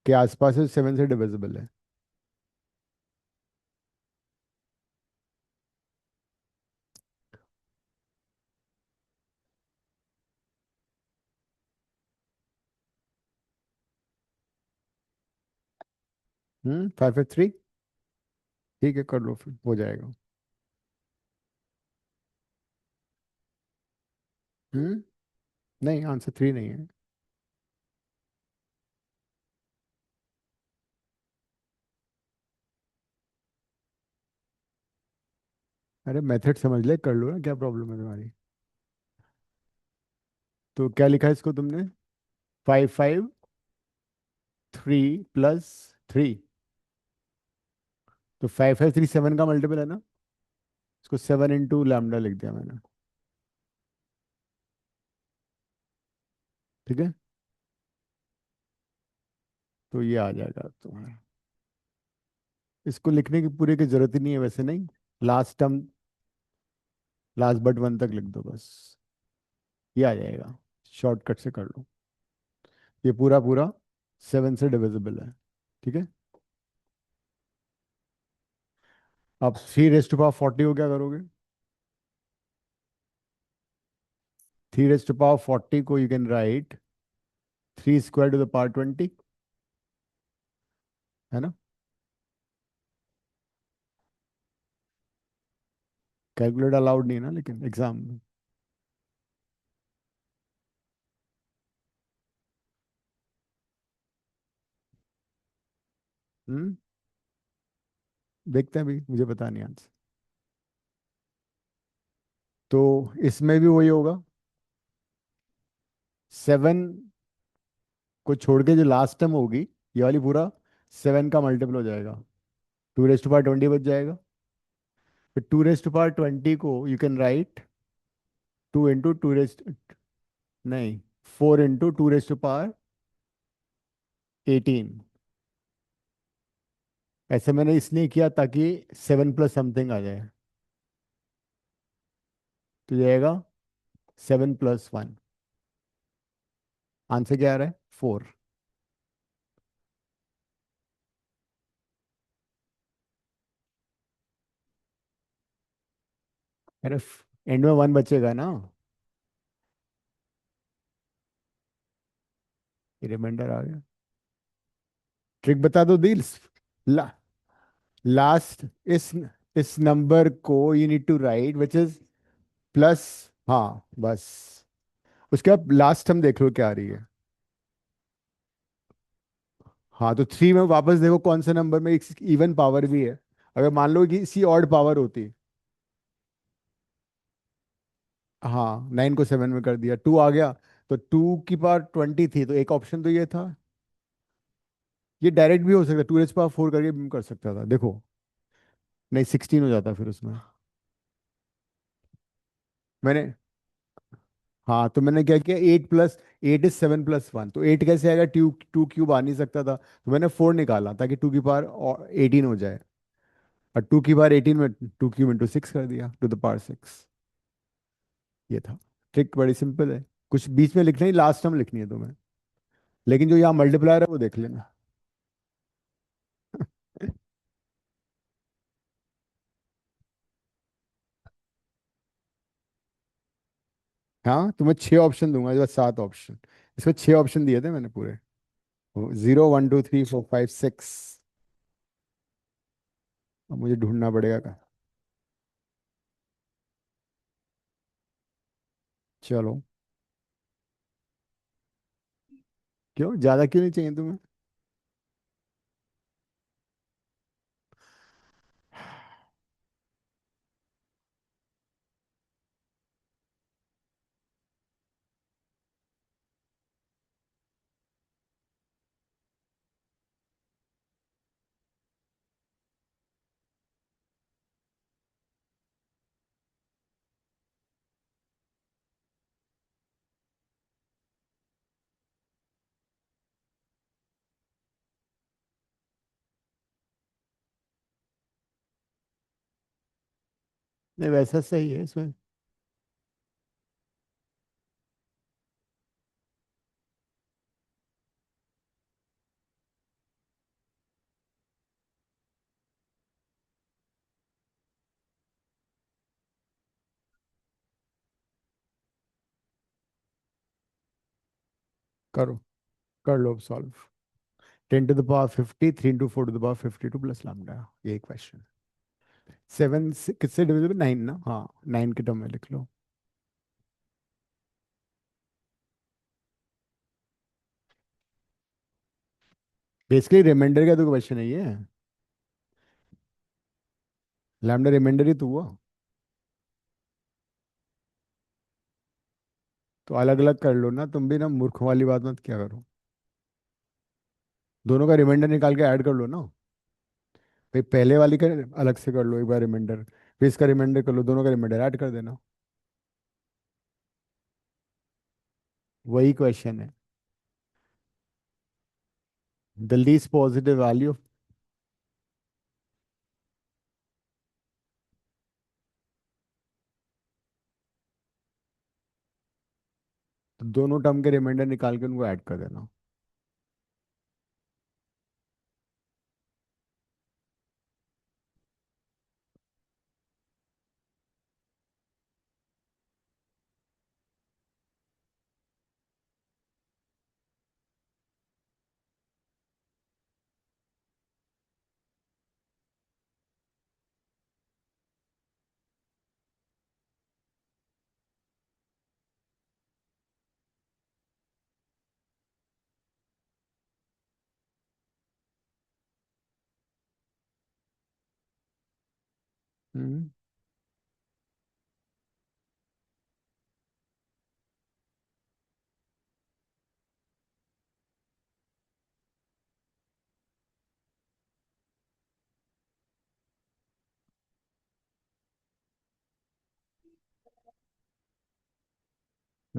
के आसपास है 7 से डिविजिबल है। 5 5 3। ठीक है, कर लो फिर हो जाएगा। हम्म नहीं, आंसर 3 नहीं है। अरे मेथड समझ ले, कर लो ना, क्या प्रॉब्लम है तुम्हारी। तो क्या लिखा है इसको तुमने? 5 5 3 + 3। तो 5 5 3 7 का मल्टीपल है ना। इसको 7 × लैम्डा लिख दिया मैंने। ठीक है, तो ये आ जाएगा तुम्हारा। इसको लिखने की पूरे की जरूरत ही नहीं है वैसे, नहीं। Last term, last but one तक लिख दो बस। ये आ जाएगा, शॉर्टकट से कर लो। ये पूरा पूरा 7 से डिविजिबल है। ठीक है। अब 3 raised to power 40 को क्या करोगे? 3 raised to power 40 को you can write 3² to the power 20, है ना। कैलकुलेट अलाउड नहीं है ना लेकिन एग्जाम में। हम्म देखते हैं, अभी मुझे पता नहीं आंसर। तो इसमें भी वही होगा। 7 को छोड़ के जो लास्ट टर्म होगी, ये वाली पूरा 7 का मल्टीपल हो जाएगा। 2 raised to power 20 बच जाएगा। फिर 2 raised to power 20 को यू कैन राइट 2 × 2 raised, नहीं, 4 × 2 raised to power 18। ऐसे मैंने इसलिए किया ताकि 7 प्लस समथिंग आ जाए। तो जाएगा 7 + 1। आंसर क्या आ रहा है? 4। अरे एंड में 1 बचेगा ना। रिमाइंडर आ गया। ट्रिक बता दो दिल्स। ला, लास्ट, इस नंबर को you need to write which is plus. हाँ बस। उसके बाद लास्ट हम देख लो क्या आ रही है। हाँ, तो 3 में वापस देखो कौन से नंबर में एक इवन पावर भी है। अगर मान लो कि इसी ऑड पावर होती। हाँ, 9 को 7 में कर दिया, 2 आ गया। तो 2 की पावर 20 थी, तो एक ऑप्शन तो ये था। ये डायरेक्ट भी हो सकता है, 2 raised to power 4 करके भी कर सकता था, देखो। नहीं, 16 हो जाता फिर उसमें। मैंने, हाँ तो मैंने क्या किया, 8 + 8 इज 7 + 1, तो 8 कैसे आएगा, 2 क्यूब आ नहीं सकता था, तो मैंने 4 निकाला ताकि 2 की पावर 18 हो जाए। और 2 की पावर 18 में 2 क्यूब × 6 कर दिया, टू द पावर 6। ये था। ट्रिक बड़ी सिंपल है। कुछ बीच में लिखना ही, लास्ट टर्म लिखनी है तुम्हें। लेकिन जो यहाँ मल्टीप्लायर है वो देख लेना। हाँ, तुम्हें 6 ऑप्शन दूंगा, इस बार 7 ऑप्शन। इसमें 6 ऑप्शन दिए थे मैंने पूरे। 0 1 2 3 4 5 6। अब मुझे ढूंढना पड़ेगा कहाँ। चलो। क्यों, ज्यादा क्यों नहीं चाहिए तुम्हें? नहीं, वैसा सही है इसमें। करो, कर लो solve. 10 to the power 50, 3 into 4 to the power 52 plus lambda, ये क्वेश्चन। सेवन किससे डिविजिबल, 9 ना, हाँ। 9 के टर्म में लिख लो। बेसिकली रिमाइंडर का तो क्वेश्चन है ये। लैम्डा रिमाइंडर ही तो हुआ। तो अलग अलग कर लो ना, तुम भी ना मूर्खों वाली बात मत क्या करो। दोनों का रिमाइंडर निकाल के ऐड कर लो ना। भाई पहले वाली का अलग से कर लो एक बार रिमाइंडर, फिर इसका रिमाइंडर कर लो, दोनों का रिमाइंडर ऐड कर देना। वही क्वेश्चन है। The least positive value. तो दोनों टर्म के रिमाइंडर निकाल के उनको ऐड कर देना।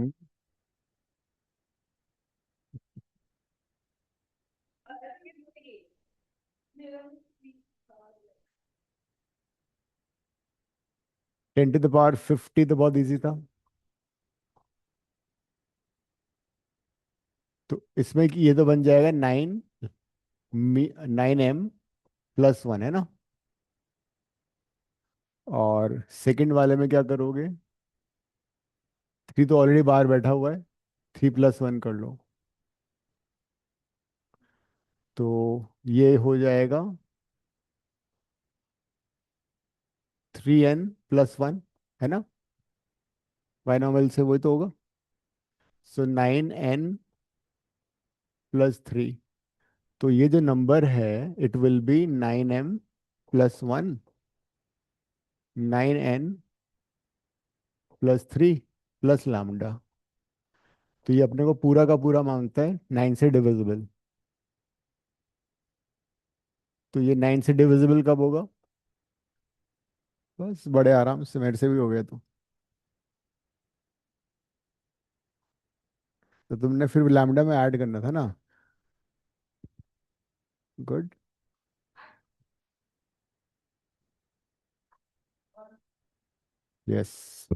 हम्म। 10 to the power 50 तो बहुत इजी था। तो इसमें कि ये तो बन जाएगा 9m+1 है ना। और सेकंड वाले में क्या करोगे? 3 तो ऑलरेडी बाहर बैठा हुआ है, 3+1 कर लो। तो ये हो जाएगा 3n+1, है ना। बाइनॉमियल से वही तो होगा। सो 9n+3। तो ये जो नंबर है, it will be 9m+1, 9n+3 plus lambda. तो ये अपने को पूरा का पूरा मांगता है 9 से डिविजिबल। तो ये 9 से डिविजिबल कब होगा? बस बड़े आराम से, मेरे से भी हो गया। तो तुमने फिर लैम्डा में ऐड करना था ना। Good. Yes.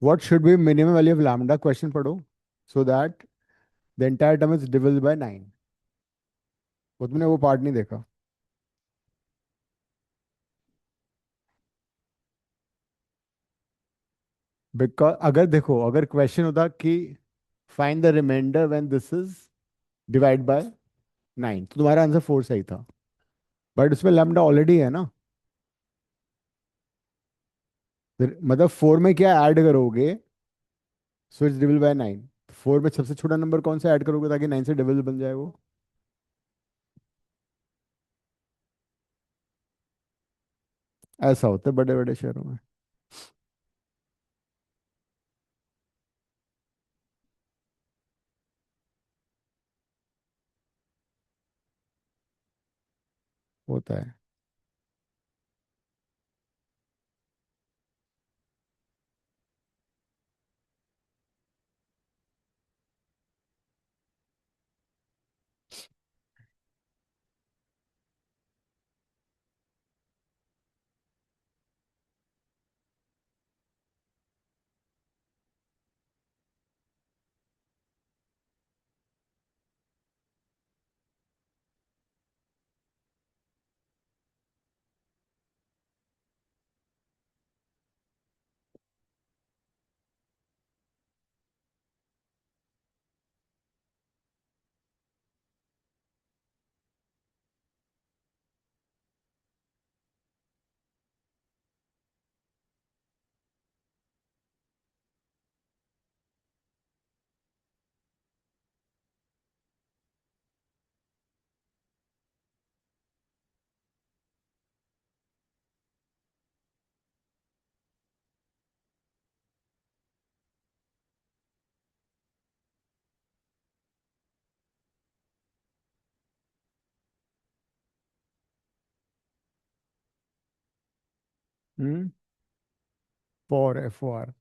What should be minimum value of lambda, question पढ़ो। So that the entire term is divisible by 9। वो तुमने वो पार्ट नहीं देखा। बिकॉज अगर देखो, अगर क्वेश्चन होता कि find the remainder when this is divide by 9, तो तुम्हारा आंसर 4 सही था। बट उसमें लैम्डा ऑलरेडी है ना। फिर मतलब 4 में क्या ऐड करोगे? So it's divisible by 9। 4 में सबसे छोटा नंबर कौन सा ऐड करोगे ताकि 9 से डिविजिबल बन जाए वो? ऐसा होता है बड़े बड़े शहरों में। होता है। हम्म। फॉर है फॉर।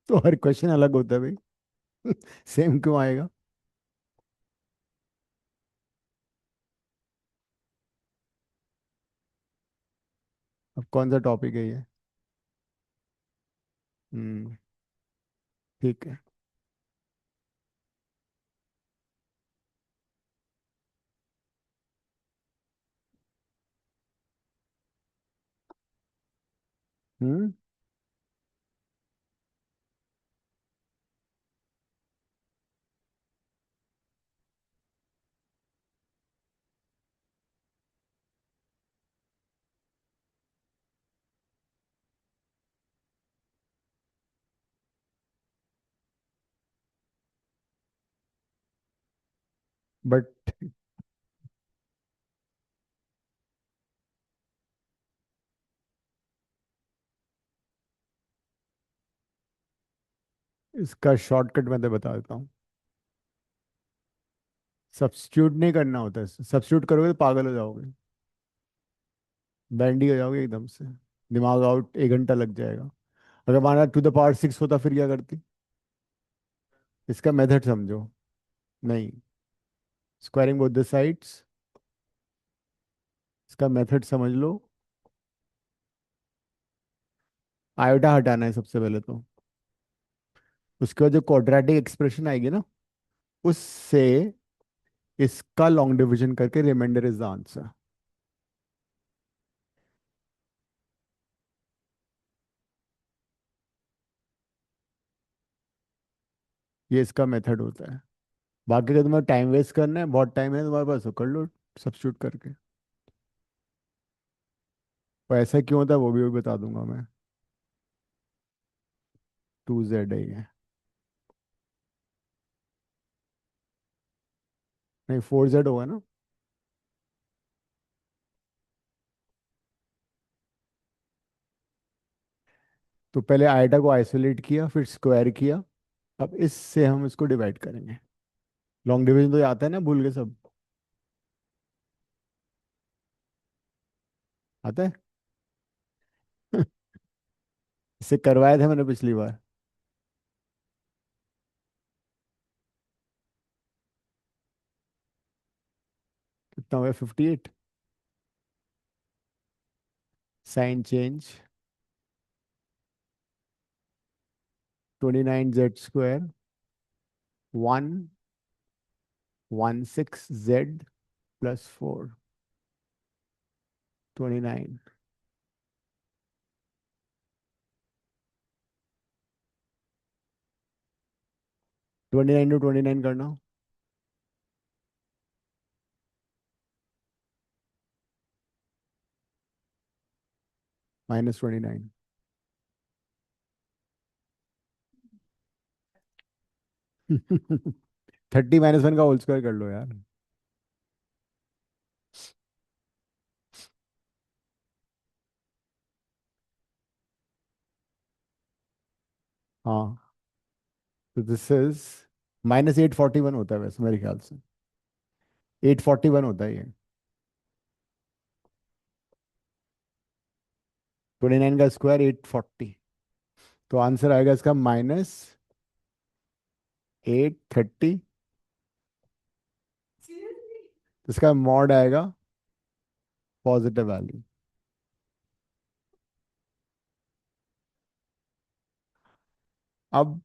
तो हर क्वेश्चन अलग होता है भाई। सेम क्यों आएगा? अब कौन सा टॉपिक है ये? हम्म। ठीक है। हम्म। बट इसका शॉर्टकट मैं तो बता देता हूँ। सब्स्टिट्यूट नहीं करना होता है, सब्स्टिट्यूट करोगे तो पागल हो जाओगे। बैंडी हो जाओगे एकदम से। दिमाग आउट, 1 घंटा लग जाएगा। अगर माना टू द पावर 6 होता फिर क्या करती? इसका मेथड समझो। नहीं, स्क्वायरिंग बोथ द साइड्स। इसका मेथड समझ लो। आयोटा हटाना है सबसे पहले तो। उसके बाद जो क्वाड्रेटिक एक्सप्रेशन आएगी ना, उससे इसका लॉन्ग डिवीजन करके रिमाइंडर इज द आंसर। ये इसका मेथड होता है। बाकी का तुम्हें टाइम वेस्ट करना है, बहुत टाइम है तुम्हारे पास, तो कर लो सब्स्टिट्यूट करके। और ऐसा क्यों होता है वो भी बता दूंगा मैं। 2Z है। नहीं, 4Z होगा ना। तो पहले आइटा को आइसोलेट किया, फिर स्क्वायर किया। अब इससे हम इसको डिवाइड करेंगे। लॉन्ग डिवीजन तो ये आता है ना, भूल गए सब? आता है। इससे करवाया था मैंने पिछली बार। कितना हुआ? 58। Sign change. 29Z² 116Z+4। 29। 29 to 29 करना। -29। 30 - 1 का होल स्क्वायर कर लो यार। हाँ। तो दिस इज -841 होता है वैसे मेरे ख्याल से। 841 होता है ये। 29 का स्क्वायर 840। तो आंसर आएगा इसका -830। तो इसका मॉड आएगा पॉजिटिव वैल्यू। अब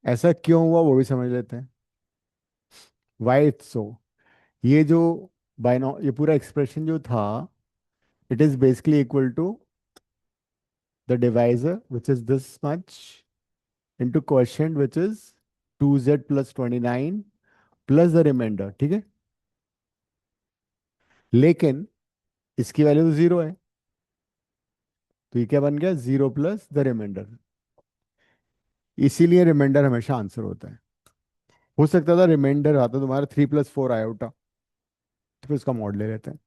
ऐसा क्यों हुआ वो भी समझ लेते हैं। Why it's so. ये जो बाइनो ये पूरा एक्सप्रेशन जो था, it is basically equal to the divisor which is this much into question which is 2Z+29 plus the remainder, ठीक है। लेकिन इसकी वैल्यू तो जीरो है। तो ये क्या बन गया? 0 प्लस द रिमाइंडर। इसीलिए रिमाइंडर हमेशा आंसर होता है। हो सकता था रिमाइंडर आता तुम्हारा 3+4 आया उठा, तो फिर उसका मॉड ले लेते हैं।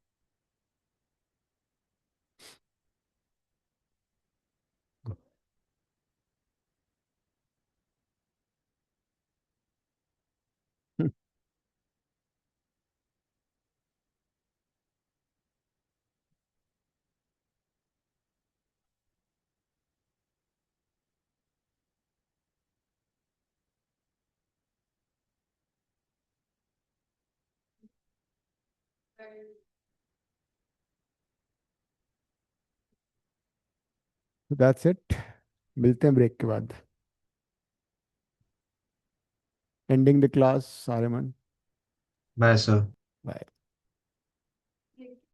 दैट्स इट, मिलते हैं ब्रेक के बाद। Ending the class, Aryaman. Bye sir. Bye.